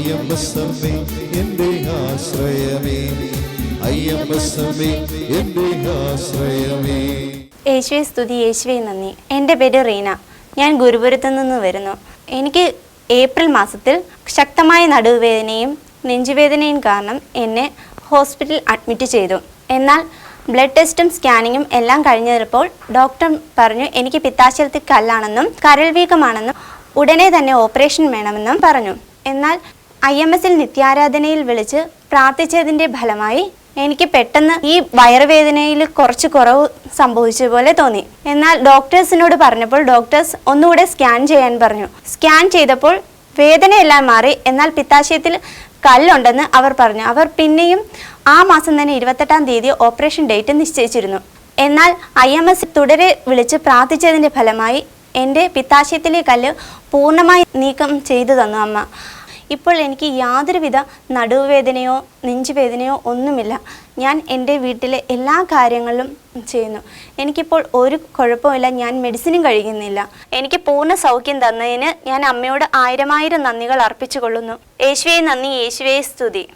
അയ്യപ്പസ്വാമി എൻ്റെ ആശ്രയമേ, അയ്യപ്പസ്വാമി എൻ്റെ ആശ്രയമേ. യേശുവേ സ്തുതി, യേശുവേ നന്ദി. എൻ്റെ പേര് റീന. ഞാൻ ഗുരുപുരത്തു നിന്ന് വരുന്നു. എനിക്ക് ഏപ്രിൽ മാസത്തിൽ ശക്തമായ നടുവേദനയും നെഞ്ചുവേദനയും കാരണം എന്നെ ഹോസ്പിറ്റലിൽ അഡ്മിറ്റ് ചെയ്തു. എന്നാൽ ബ്ലഡ് ടെസ്റ്റും സ്കാനിങ്ങും എല്ലാം കഴിഞ്ഞപ്പോൾ ഡോക്ടർ പറഞ്ഞു എനിക്ക് പിത്താശയത്തിൽ കല്ലാണെന്നും കരൾ വീക്കമാണെന്നും ഉടനെ തന്നെ ഓപ്പറേഷൻ വേണമെന്നും പറഞ്ഞു. എന്നാൽ IMSൽ നിത്യാരാധനയിൽ വിളിച്ച് പ്രാർത്ഥിച്ചതിൻ്റെ ഫലമായി എനിക്ക് പെട്ടെന്ന് ഈ വയറുവേദനയിൽ കുറച്ച് കുറവ് സംഭവിച്ച പോലെ തോന്നി. എന്നാൽ ഡോക്ടേഴ്സിനോട് പറഞ്ഞപ്പോൾ ഡോക്ടേഴ്സ് ഒന്നുകൂടെ സ്കാൻ ചെയ്യാൻ പറഞ്ഞു. സ്കാൻ ചെയ്തപ്പോൾ വേദനയെല്ലാം മാറി. എന്നാൽ പിത്താശയത്തിൽ കല്ലുണ്ടെന്ന് അവർ പറഞ്ഞു. അവർ പിന്നെയും ആ മാസം തന്നെ 28-ാം തീയതി ഓപ്പറേഷൻ ഡേറ്റ് നിശ്ചയിച്ചിരുന്നു. എന്നാൽ IMS തുടരെ വിളിച്ച് പ്രാർത്ഥിച്ചതിൻ്റെ ഫലമായി എൻ്റെ പിത്താശയത്തിലെ കല്ല് പൂർണ്ണമായി നീക്കം ചെയ്തു തന്നു അമ്മ. ഇപ്പോൾ എനിക്ക് യാതൊരുവിധ നടുവേദനയോ നെഞ്ചുവേദനയോ ഒന്നുമില്ല. ഞാൻ എൻ്റെ വീട്ടിലെ എല്ലാ കാര്യങ്ങളും ചെയ്യുന്നു. എനിക്കിപ്പോൾ ഒരു കുഴപ്പമില്ല. ഞാൻ മെഡിസിനും കഴിക്കുന്നില്ല. എനിക്ക് പൂർണ്ണ സൗഖ്യം തന്നതിന് ഞാൻ അമ്മയോട് 1000 നന്ദികൾ അർപ്പിച്ചു കൊള്ളുന്നു. യേശുവേ നന്ദി, യേശുവേ സ്തുതി.